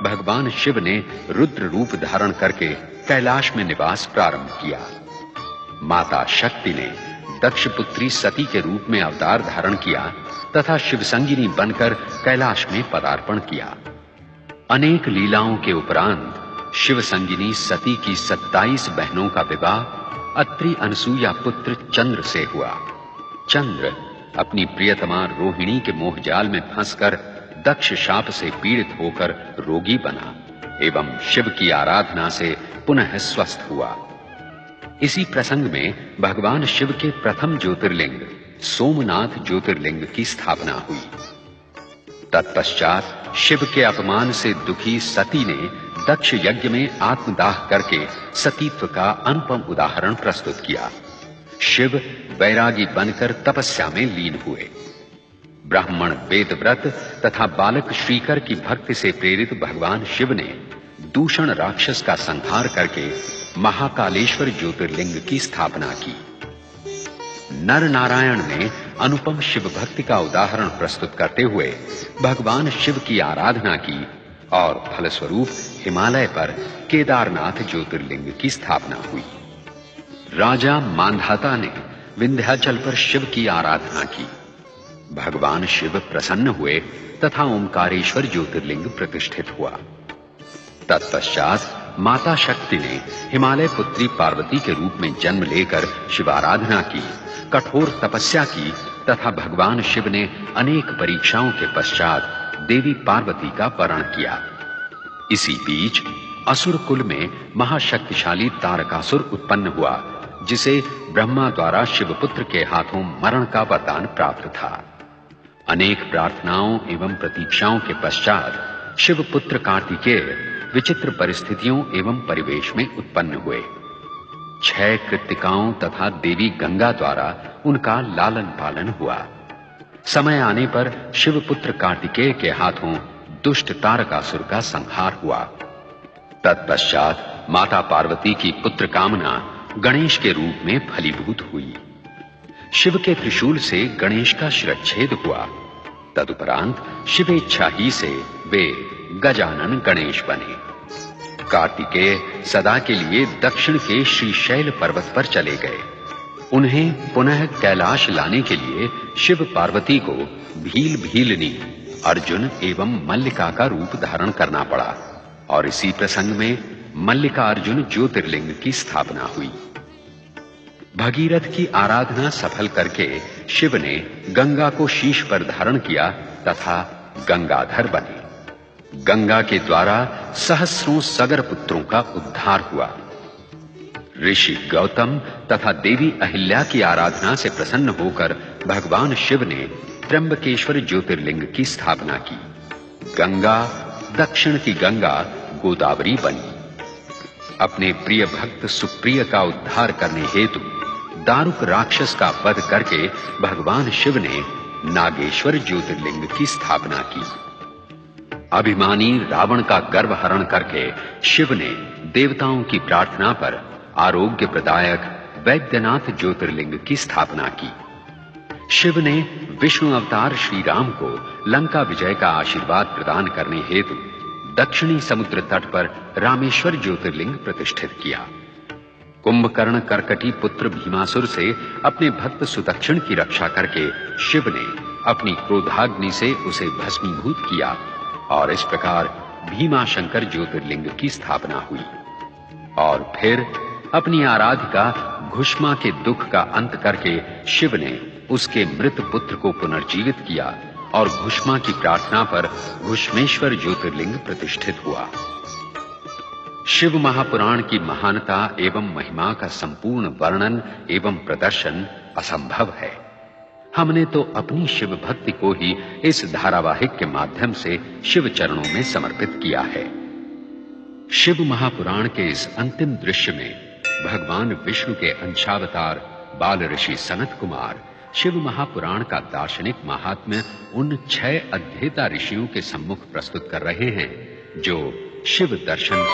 भगवान शिव ने रुद्र रूप धारण करके कैलाश में निवास प्रारंभ किया। माता शक्ति ने दक्ष पुत्री सती के रूप में अवतार धारण किया तथा शिवसंगिनी बनकर कैलाश में पदार्पण किया। अनेक लीलाओं के उपरांत शिवसंगिनी सती की 27 बहनों का विवाह अत्रि अनसुया पुत्र चंद्र से हुआ। चंद्र अपनी प्रियतमा रोहिणी के मोहजाल में फंसकर दक्ष शाप से पीड़ित होकर रोगी बना एवं शिव की आराधना से पुनः स्वस्थ हुआ। इसी प्रसंग में भगवान शिव के प्रथम ज्योतिर्लिंग सोमनाथ ज्योतिर्लिंग की स्थापना हुई। तत्पश्चात शिव के अपमान से दुखी सती ने दक्ष यज्ञ में आत्मदाह करके सतीत्व का अनुपम उदाहरण प्रस्तुत किया। शिव वैरागी बनकर तपस्या में लीन हुए। ब्राह्मण वेदव्रत तथा बालक श्रीकर की भक्ति से प्रेरित भगवान शिव ने दूषण राक्षस का संहार करके महाकालेश्वर ज्योतिर्लिंग की स्थापना की। नर नारायण ने अनुपम शिव भक्ति का उदाहरण प्रस्तुत करते हुए भगवान शिव की आराधना की और फलस्वरूप हिमालय पर केदारनाथ ज्योतिर्लिंग की स्थापना हुई। राजा मांधाता ने विंध्याचल पर शिव की आराधना की। भगवान शिव प्रसन्न हुए तथा ओंकारेश्वर ज्योतिर्लिंग प्रतिष्ठित हुआ। तत्पश्चात माता शक्ति ने हिमालय पुत्री पार्वती के रूप में जन्म लेकर शिवाराधना की, कठोर तपस्या की तथा भगवान शिव ने अनेक परीक्षाओं के पश्चात देवी पार्वती का वरण किया। इसी बीच असुर कुल में महाशक्तिशाली तारकासुर उत्पन्न हुआ, जिसे ब्रह्मा द्वारा शिवपुत्र के हाथों मरण का वरदान प्राप्त था। अनेक प्रार्थनाओं एवं प्रतीक्षाओं के पश्चात शिवपुत्र कार्तिकेय विचित्र परिस्थितियों एवं परिवेश में उत्पन्न हुए। 6 कृत्तिकाओं तथा देवी गंगा द्वारा उनका लालन पालन हुआ। समय आने पर शिवपुत्र कार्तिकेय के हाथों दुष्ट तारकासुर का संहार हुआ। तत्पश्चात माता पार्वती की पुत्र कामना गणेश के रूप में फलीभूत हुई। शिव के त्रिशूल से गणेश का शिरच्छेद हुआ। तदुपरांत शिवेच्छा ही से वे गजानन गणेश बने। कार्तिकेय सदा के लिए दक्षिण के श्रीशैल पर्वत पर चले गए। उन्हें पुनः कैलाश लाने के लिए शिव पार्वती को भील भीलनी, अर्जुन एवं मल्लिका का रूप धारण करना पड़ा और इसी प्रसंग में मल्लिका अर्जुन ज्योतिर्लिंग की स्थापना हुई। भगीरथ की आराधना सफल करके शिव ने गंगा को शीश पर धारण किया तथा गंगाधर बने। गंगा के द्वारा सहस्रों सगर पुत्रों का उद्धार हुआ। ऋषि गौतम तथा देवी अहिल्या की आराधना से प्रसन्न होकर भगवान शिव ने त्र्यंबकेश्वर ज्योतिर्लिंग की स्थापना की। गंगा, दक्षिण की गंगा गोदावरी बनी। अपने प्रिय भक्त सुप्रिय का उद्धार करने हेतु दारुक राक्षस का वध करके भगवान शिव ने नागेश्वर ज्योतिर्लिंग की स्थापना की। अभिमानी रावण का गर्व हरण करके शिव ने देवताओं की प्रार्थना पर आरोग्य प्रदायक वैद्यनाथ ज्योतिर्लिंग की स्थापना की। शिव ने विष्णु अवतार श्री राम को लंका विजय का आशीर्वाद प्रदान करने हेतु दक्षिणी समुद्र तट पर रामेश्वर ज्योतिर्लिंग प्रतिष्ठित किया। कुंभकर्ण कर्कटी पुत्र भीमासुर से अपने भक्त सुदक्षिण की रक्षा करके शिव ने अपनी क्रोधाग्नि से उसे भस्मीभूत किया और इस प्रकार भीमाशंकर ज्योतिर्लिंग की स्थापना हुई। और फिर अपनी आराधिका घुष्मा के दुख का अंत करके शिव ने उसके मृत पुत्र को पुनर्जीवित किया और घुष्मा की प्रार्थना पर घुष्मेश्वर ज्योतिर्लिंग प्रतिष्ठित हुआ। शिव महापुराण की महानता एवं महिमा का संपूर्ण वर्णन एवं प्रदर्शन असंभव है। हमने तो अपनी शिव भक्ति को ही इस धारावाहिक के माध्यम से शिव चरणों में समर्पित किया है। शिव महापुराण के इस अंतिम दृश्य में भगवान विष्णु के अंशावतार बाल ऋषि सनत कुमार शिव महापुराण का दार्शनिक महात्म्य उन 6 अध्येता ऋषियों के सम्मुख प्रस्तुत कर रहे हैं जो शिव दर्शन